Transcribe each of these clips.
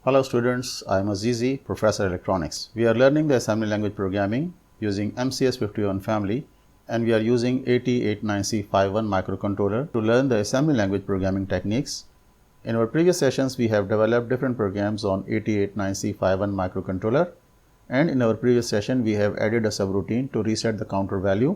Hello students, I am Azizi, Professor Electronics. We are learning the assembly language programming using MCS 51 family, and we are using AT89C51 microcontroller to learn the assembly language programming techniques. In our previous sessions, we have developed different programs on AT89C51 microcontroller, and in our previous session, we have added a subroutine to reset the counter value,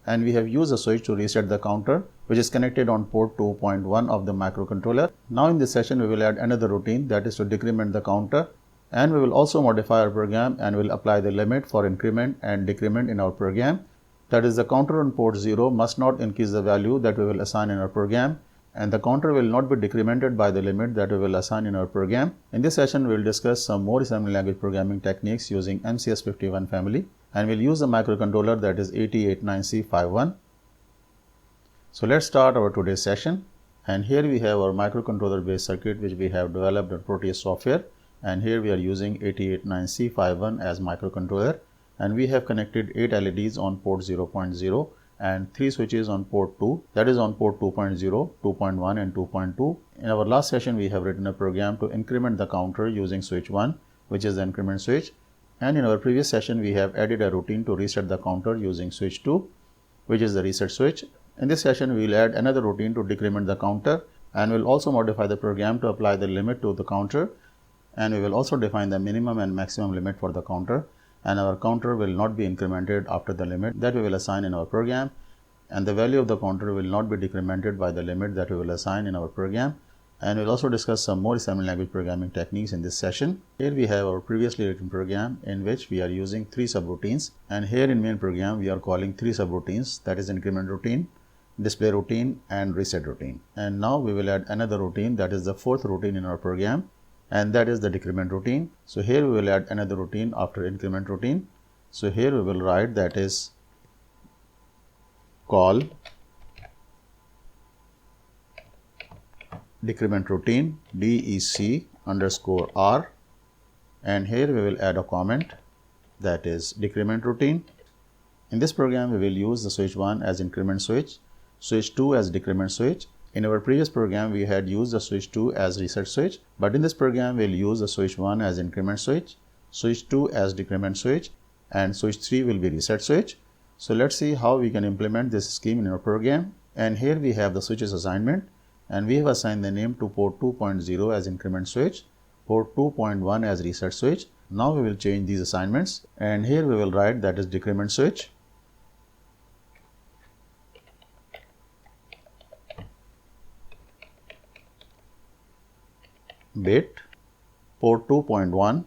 and we have used a switch to reset the counter, which is connected on port 2.1 of the microcontroller. Now in this session, we will add another routine, that is to decrement the counter, and we will also modify our program and will apply the limit for increment and decrement in our program. That is, the counter on port 0 must not increase the value that we will assign in our program, and the counter will not be decremented by the limit that we will assign in our program. In this session, we will discuss some more assembly language programming techniques using MCS 51 family, and we'll use the microcontroller that is AT89C51. So let's start our today's session, and here we have our microcontroller based circuit which we have developed on Proteus software, and here we are using AT89C51 as microcontroller, and we have connected 8 LEDs on port 0.0 and 3 switches on port 2, that is on port 2.0, 2.1 and 2.2. In our last session, we have written a program to increment the counter using switch 1, which is the increment switch, and in our previous session, we have added a routine to reset the counter using switch 2, which is the reset switch. In this session, we will add another routine to decrement the counter, and we will also modify the program to apply the limit to the counter, and we will also define the minimum and maximum limit for the counter, and our counter will not be incremented after the limit that we will assign in our program, and the value of the counter will not be decremented by the limit that we will assign in our program. And we'll also discuss some more assembly language programming techniques in this session. Here we have our previously written program in which we are using 3 subroutines, and here in main program we are calling 3 subroutines, that is increment routine, display routine and reset routine. And now we will add another routine, that is the 4th routine in our program, and that is the decrement routine. So here we will add another routine after increment routine. So here we will write that is call decrement routine DEC_R, and here we will add a comment, that is decrement routine. In this program, we will use the switch 1 as increment switch, switch 2 as decrement switch. In our previous program, we had used the switch 2 as reset switch, but in this program, we will use the switch 1 as increment switch, switch 2 as decrement switch, and switch 3 will be reset switch. So let's see how we can implement this scheme in our program. And here we have the switches assignment, and we have assigned the name to port 2.0 as increment switch, port 2.1 as reset switch. Now we will change these assignments, and here we will write that is decrement switch, bit, port 2.1,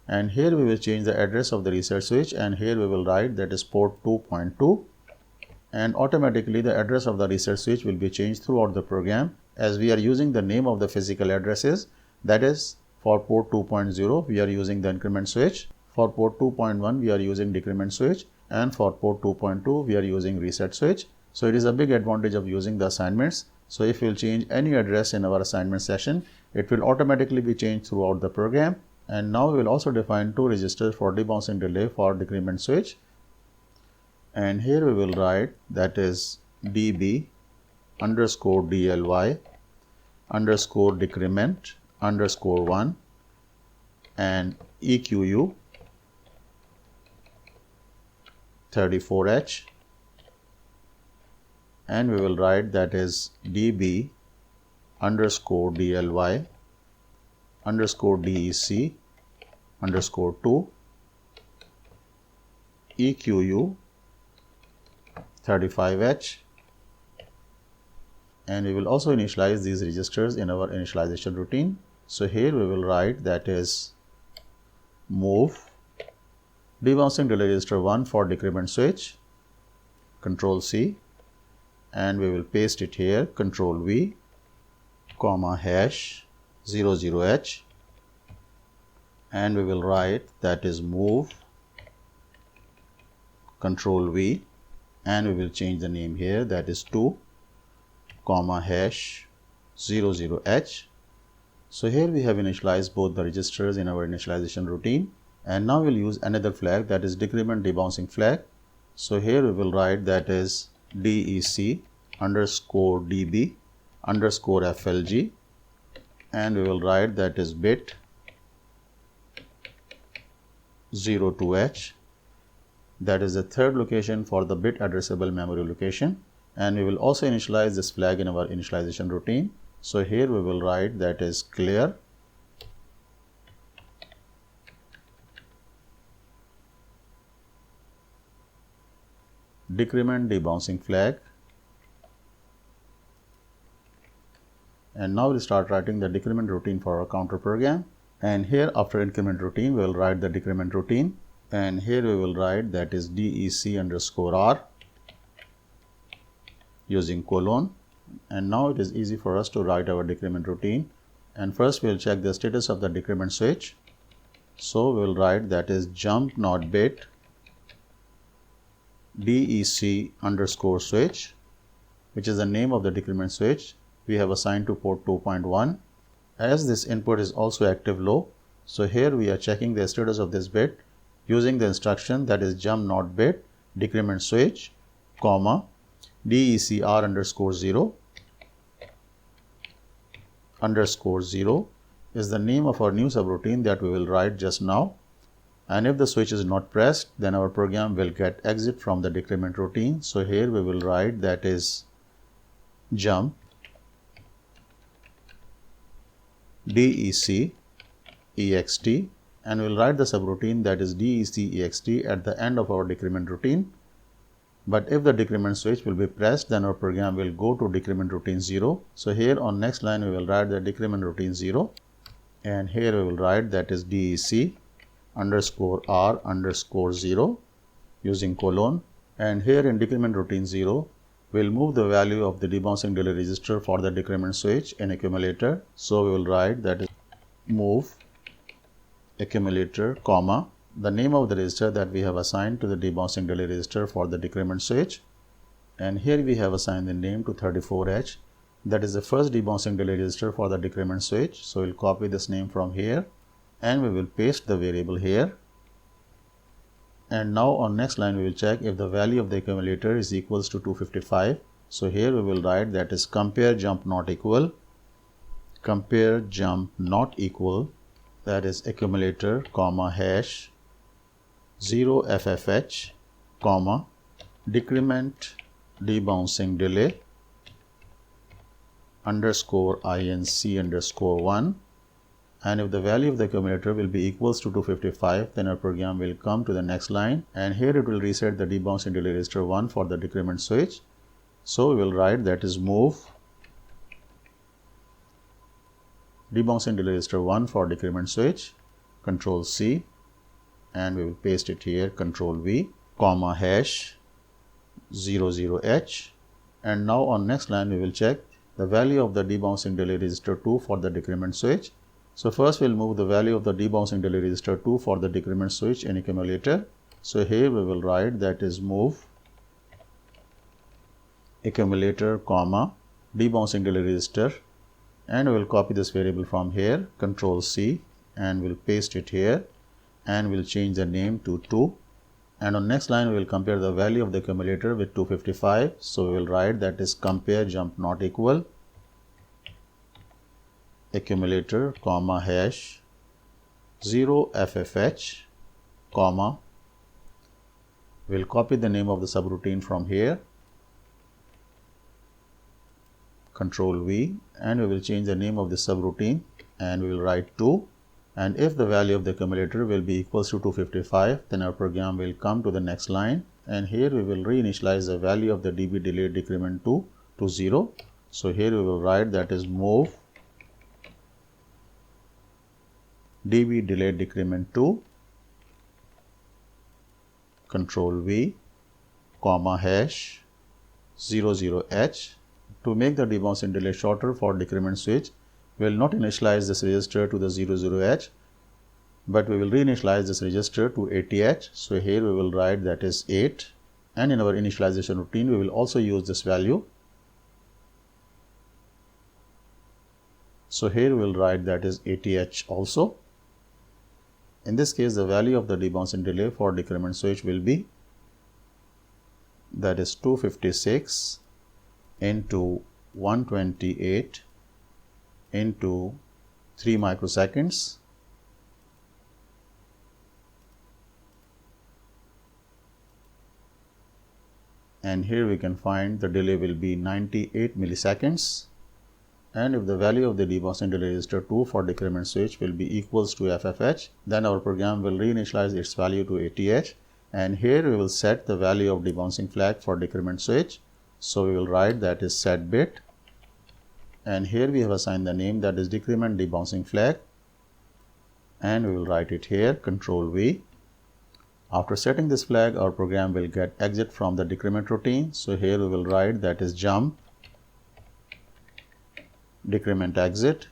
and here we will change the address of the reset switch, and here we will write that is port 2.2, and automatically the address of the reset switch will be changed throughout the program as we are using the name of the physical addresses. That is, for port 2.0 we are using the increment switch, for port 2.1 we are using decrement switch, and for port 2.2 we are using reset switch. So it is a big advantage of using the assignments. So if we will change any address in our assignment session, it will automatically be changed throughout the program. And now we will also define 2 registers for debouncing delay for decrement switch, and here we will write that is db_DLY_decrement_1 and EQU34H, and we will write that is db_DLY_DEC_2 EQU35H, and we will also initialize these registers in our initialization routine. So here we will write that is move debouncing delay register 1 for decrement switch, Control C, and we will paste it here, Control V, comma hash 00H, and we will write that is move Control V, and we will change the name here, that is 2, comma hash 00H. So here we have initialized both the registers in our initialization routine, and now we'll use another flag, that is decrement debouncing flag. So here we will write that is DEC_DB_FLG, and we will write that is bit 0 to H. That is the third location for the bit addressable memory location, and we will also initialize this flag in our initialization routine. So here we will write that is clear decrement debouncing flag, and now we'll start writing the decrement routine for our counter program. And here after increment routine we will write the decrement routine, and here we will write that is DEC_R using colon. And now it is easy for us to write our decrement routine, and first we will check the status of the decrement switch. So we will write that is jump not bit DEC_switch, which is the name of the decrement switch we have assigned to port 2.1. As this input is also active low, so here we are checking the status of this bit using the instruction that is jump not bit decrement switch, comma DECR_0. _0 is the name of our new subroutine that we will write just now. And if the switch is not pressed, then our program will get exit from the decrement routine. So here we will write that is jump DEC EXT, and we will write the subroutine that is DEC EXT at the end of our decrement routine. But if the decrement switch will be pressed, then our program will go to decrement routine 0. So here on next line we will write the decrement routine 0, and here we will write that is DEC_R_0 using colon, and here in decrement routine 0 we will move the value of the debouncing delay register for the decrement switch in accumulator. So we will write that is move accumulator, comma the name of the register that we have assigned to the debouncing delay register for the decrement switch, and here we have assigned the name to 34H. That is the first debouncing delay register for the decrement switch. So we'll copy this name from here and we will paste the variable here. And now on next line we will check if the value of the accumulator is equals to 255. So here we will write that is compare jump not equal, that is accumulator, comma hash 0 FFH, comma decrement debouncing delay _INC_1, and if the value of the accumulator will be equals to 255, then our program will come to the next line, and here it will reset the debouncing delay register 1 for the decrement switch. So we will write that is move debouncing delay register 1 for decrement switch, Control C, and we will paste it here, Control V, comma hash 00H, and now on next line we will check the value of the debouncing delay register 2 for the decrement switch. So first we will move the value of the debouncing delay register 2 for the decrement switch in accumulator. So here we will write that is move accumulator, comma debouncing delay register, and we will copy this variable from here, Control C, and we will paste it here, and we will change the name to 2. And on next line we will compare the value of the accumulator with 255. So we will write that is compare jump not equal accumulator, comma hash 0 FFH, comma we will copy the name of the subroutine from here, Control V, and we will change the name of the subroutine and we will write 2. And if the value of the accumulator will be equals to 255, then our program will come to the next line, and here we will reinitialize the value of the dB delayed decrement 2 to 0. So here we will write that is move dB delayed decrement 2, Control V, comma hash 00H. To make the debouncing delay shorter for decrement switch, we will not initialize this register to the 00H, but we will reinitialize this register to 80H. So here we will write that is 8, and in our initialization routine we will also use this value. So here we will write that is 80H also. In this case the value of the debouncing delay for decrement switch will be that is 256 into 128 into 3 microseconds. And here we can find the delay will be 98 milliseconds. And if the value of the debouncing delay register 2 for decrement switch will be equals to FFH, then our program will reinitialize its value to ATH. And here we will set the value of debouncing flag for decrement switch. So we will write that is set bit. And here we have assigned the name that is decrement debouncing flag. And we will write it here, Control V. After setting this flag, our program will get exit from the decrement routine. So here we will write that is jump decrement exit.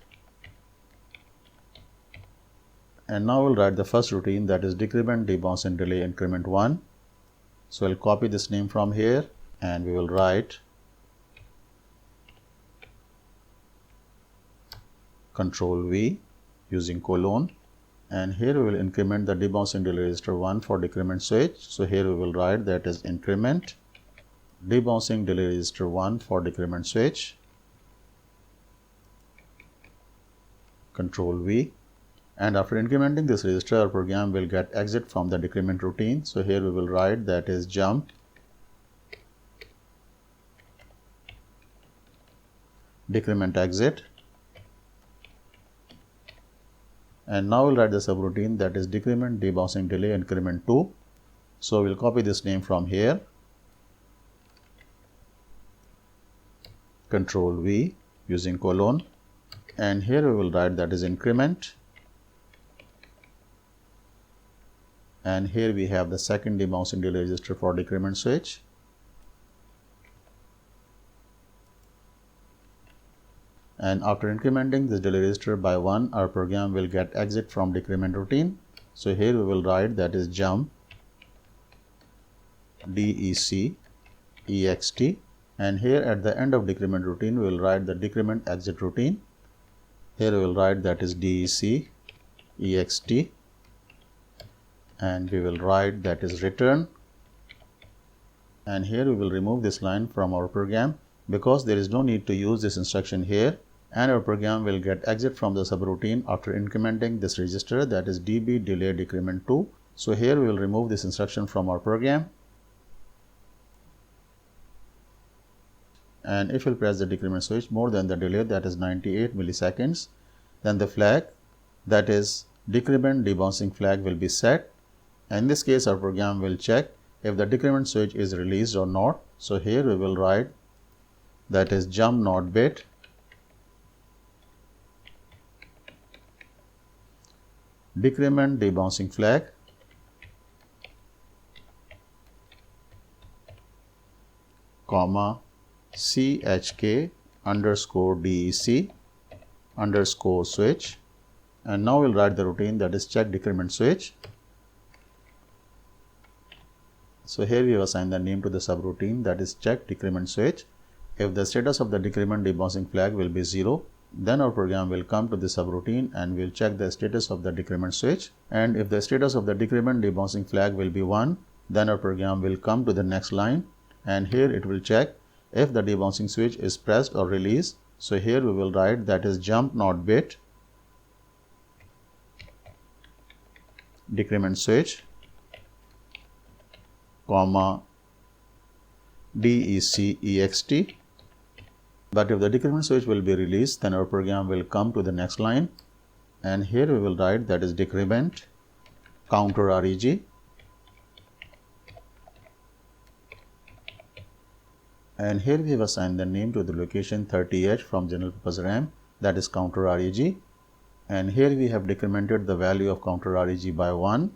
And now we'll write the first routine, that is decrement debouncing delay increment 1. So I'll copy this name from here and we will write Control V using colon. And here we will increment the debouncing delay register 1 for decrement switch. So here we will write that is increment debouncing delay register 1 for decrement switch. Control V. And after incrementing this register, our program will get exit from the decrement routine. So here we will write that is jump decrement exit. And now we'll write the subroutine, that is decrement debouncing delay increment 2. So we'll copy this name from here. Control V using colon. And here we will write that is increment. And here we have the second debouncing delay register for decrement switch. And after incrementing this delay register by 1, our program will get exit from decrement routine. So here we will write that is jump DEC EXT. And here at the end of decrement routine, we will write the decrement exit routine. Here we will write that is DEC EXT. And we will write that is return. And here we will remove this line from our program because there is no need to use this instruction here. And our program will get exit from the subroutine after incrementing this register, that is DB delay decrement 2. So here we will remove this instruction from our program. And if we'll press the decrement switch more than the delay, that is 98 milliseconds, then the flag, that is decrement debouncing flag, will be set. In this case, our program will check if the decrement switch is released or not. So here we will write that is jump not bit decrement debouncing flag comma CHK underscore DEC underscore switch. And now we'll write the routine, that is check decrement switch. So here we have assigned the name to the subroutine, that is check decrement switch. If the status of the decrement debouncing flag will be 0, then our program will come to the subroutine and will check the status of the decrement switch. And if the status of the decrement debouncing flag will be 1, then our program will come to the next line. And here it will check if the debouncing switch is pressed or released. So here we will write that is jump not bit decrement switch comma DEC EXT. But if the decrement switch will be released, then our program will come to the next line. And here we will write that is decrement counter REG. And here we have assigned the name to the location 30H from general purpose RAM, that is counter REG. And here we have decremented the value of counter REG by 1.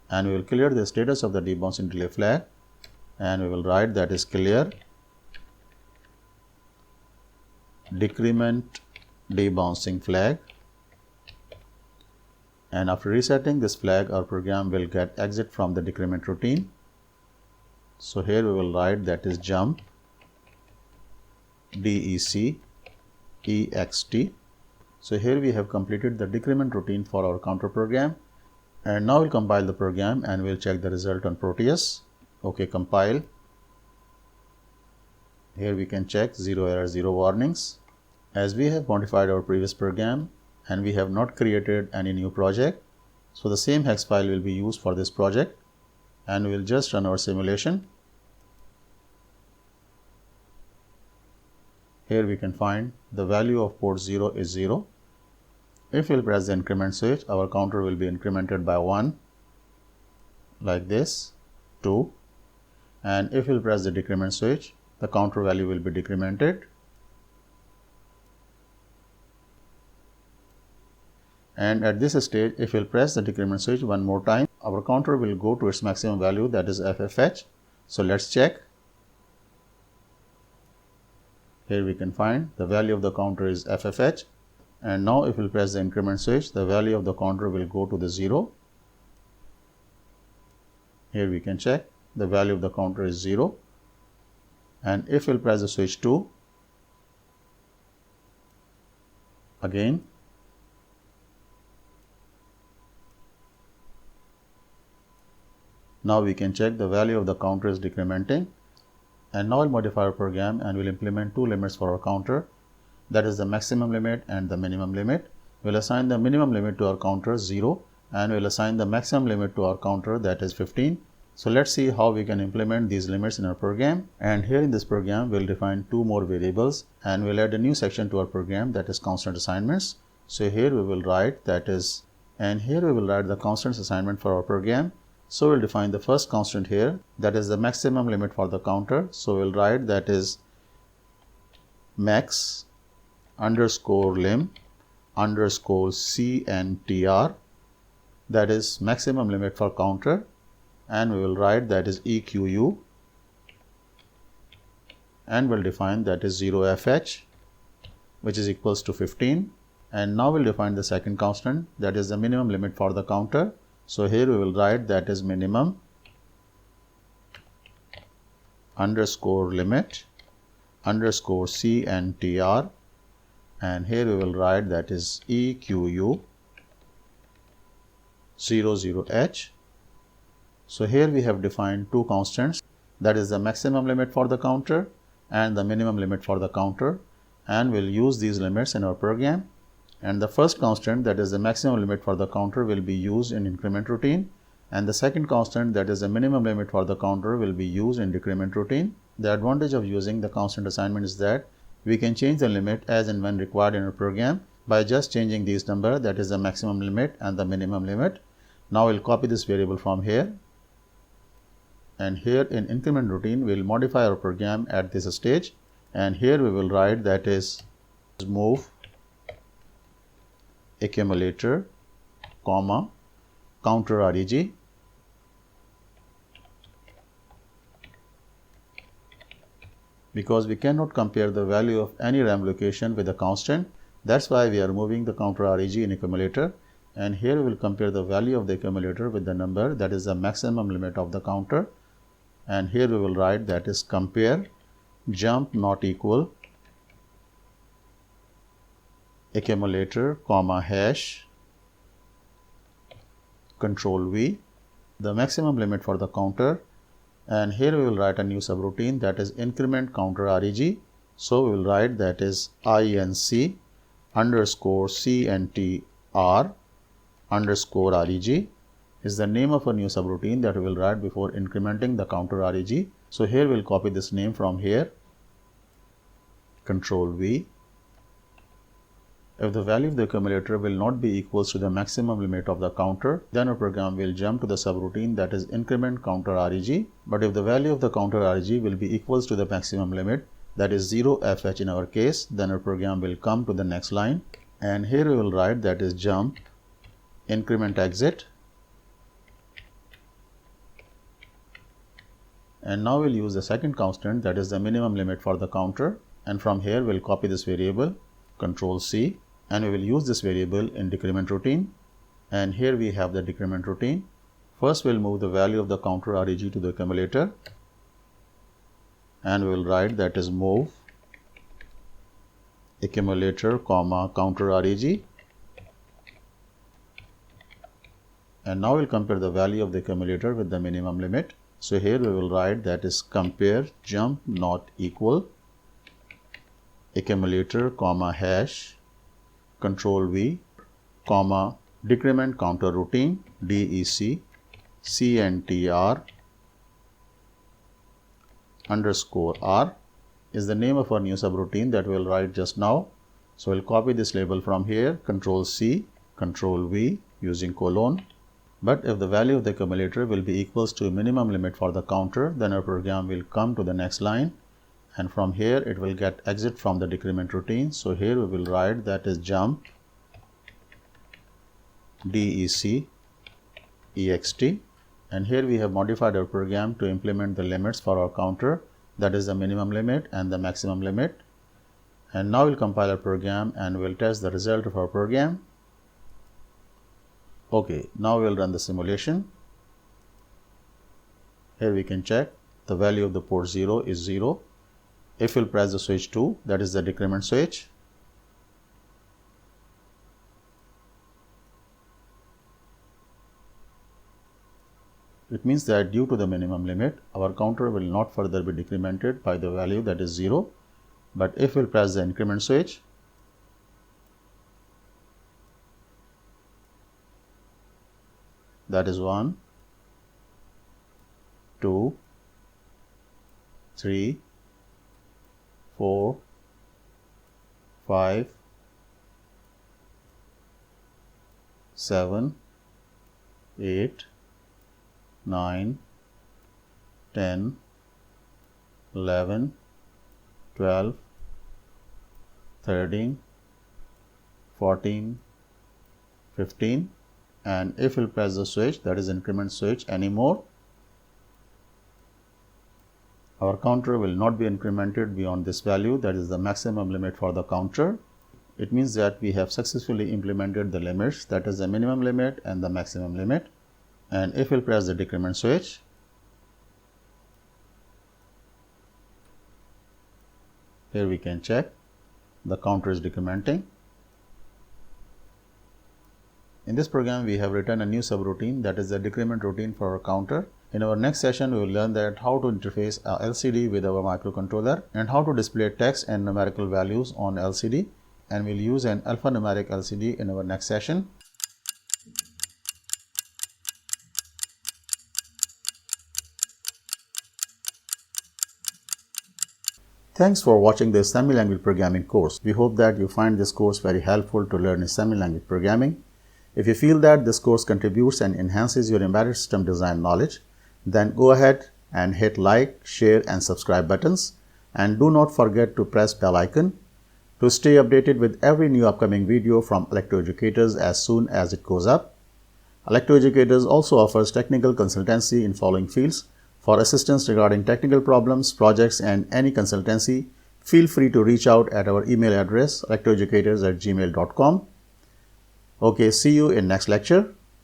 And we will clear the status of the debouncing delay flag. And we will write that is clear decrement debouncing flag. And after resetting this flag, our program will get exit from the decrement routine. So here we will write that is jump DEC EXT. So here we have completed the decrement routine for our counter program. And now we'll compile the program and we'll check the result on Proteus. Okay, compile. Here we can check 0 error, 0 warnings. As we have modified our previous program, and we have not created any new project. So the same hex file will be used for this project, and we'll just run our simulation. Here we can find the value of port 0 is 0. If we'll press the increment switch, our counter will be incremented by 1 like this, 2, and if we'll press the decrement switch, the counter value will be decremented. And at this stage, if we'll press the decrement switch one more time, our counter will go to its maximum value, that is FFH. So let's check. Here we can find the value of the counter is FFH. And now if we'll press the increment switch, the value of the counter will go to the 0. Here we can check the value of the counter is 0. And if we'll press the switch 2, again, now we can check the value of the counter is decrementing. And now we'll modify our program and we'll implement two limits for our counter. That is the maximum limit and the minimum limit. We'll assign the minimum limit to our counter 0, and we'll assign the maximum limit to our counter, that is 15. So let's see how we can implement these limits in our program. And here in this program, we'll define two more variables, and we'll add a new section to our program, that is constant assignments. So here we will write the constant assignment for our program. So we'll define the first constant here, that is the maximum limit for the counter. So we'll write that is max underscore lim underscore CNTR, that is maximum limit for counter, and we will write that is EQU, and we'll define that is 0FH, which is equals to 15. And now we'll define the second constant, that is the minimum limit for the counter. So here we will write that is minimum underscore limit underscore CNTR, and here we will write that is EQU 00H. So here we have defined two constants, that is the maximum limit for the counter and the minimum limit for the counter, and we'll use these limits in our program. And the first constant, that is the maximum limit for the counter, will be used in increment routine, and the second constant, that is the minimum limit for the counter, will be used in decrement routine. The advantage of using the constant assignment is that we can change the limit as and when required in our program by just changing these numbers, that is the maximum limit and the minimum limit. Now we'll copy this variable from here, and here in increment routine we'll modify our program at this stage, and here we will write that is move accumulator comma counter reg, because we cannot compare the value of any RAM location with a constant. That's why we are moving the counter reg in accumulator, and here we will compare the value of the accumulator with the number, that is the maximum limit of the counter. And here we will write that is compare jump not equal accumulator comma hash control V, the maximum limit for the counter. And here we will write a new subroutine, that is increment counter reg. So we will write that is inc underscore CNTR underscore reg is the name of a new subroutine that we will write before incrementing the counter reg. So here we'll copy this name from here, control V. If the value of the accumulator will not be equals to the maximum limit of the counter, then our program will jump to the subroutine, that is increment counter reg. But if the value of the counter reg will be equals to the maximum limit, that is 0FH in our case, then our program will come to the next line, and here we will write that is jump increment exit. And now we'll use the second constant, that is the minimum limit for the counter, and from here we'll copy this variable, control C, and we will use this variable in decrement routine. And here we have the decrement routine. First we'll move the value of the counter reg to the accumulator, and we will write that is move accumulator comma counter reg. And now we'll compare the value of the accumulator with the minimum limit. So here we will write that is compare jump not equal accumulator comma hash control V comma, decrement counter routine, DEC, CNTR underscore R is the name of our new subroutine that we'll write just now. So we'll copy this label from here, Control C, Control V using colon. But if the value of the accumulator will be equals to minimum limit for the counter, then our program will come to the next line, and from here it will get exit from the decrement routine. So here we will write that is jump DEC EXT, and here we have modified our program to implement the limits for our counter, that is the minimum limit and the maximum limit. And now we'll compile our program and we'll test the result of our program. Okay, now we'll run the simulation. Here we can check the value of the port 0 is 0. If we'll press the switch 2, that is the decrement switch, it means that due to the minimum limit, our counter will not further be decremented by the value that is 0. But if we'll press the increment switch, that is 1, 2, 3, 4, 5, 7, 8, 9, 10, 11, 12, 13, 14, 15, and if we'll press the switch, that is increment switch anymore, our counter will not be incremented beyond this value, that is the maximum limit for the counter. It means that we have successfully implemented the limits, that is the minimum limit and the maximum limit. And if we'll press the decrement switch, here we can check the counter is decrementing. In this program, we have written a new subroutine, that is the decrement routine for our counter. In our next session, we will learn that how to interface a LCD with our microcontroller and how to display text and numerical values on LCD, and we'll use an alphanumeric LCD in our next session. Thanks for watching the assembly language programming course. We hope that you find this course very helpful to learn assembly language programming. If you feel that this course contributes and enhances your embedded system design knowledge, then go ahead and hit like, share and subscribe buttons, and do not forget to press bell icon to stay updated with every new upcoming video from Electro Educators as soon as it goes up. Electro Educators also offers technical consultancy in following fields. For assistance regarding technical problems, projects and any consultancy, feel free to reach out at our email address electroeducators@gmail.com. Okay, see you in next lecture.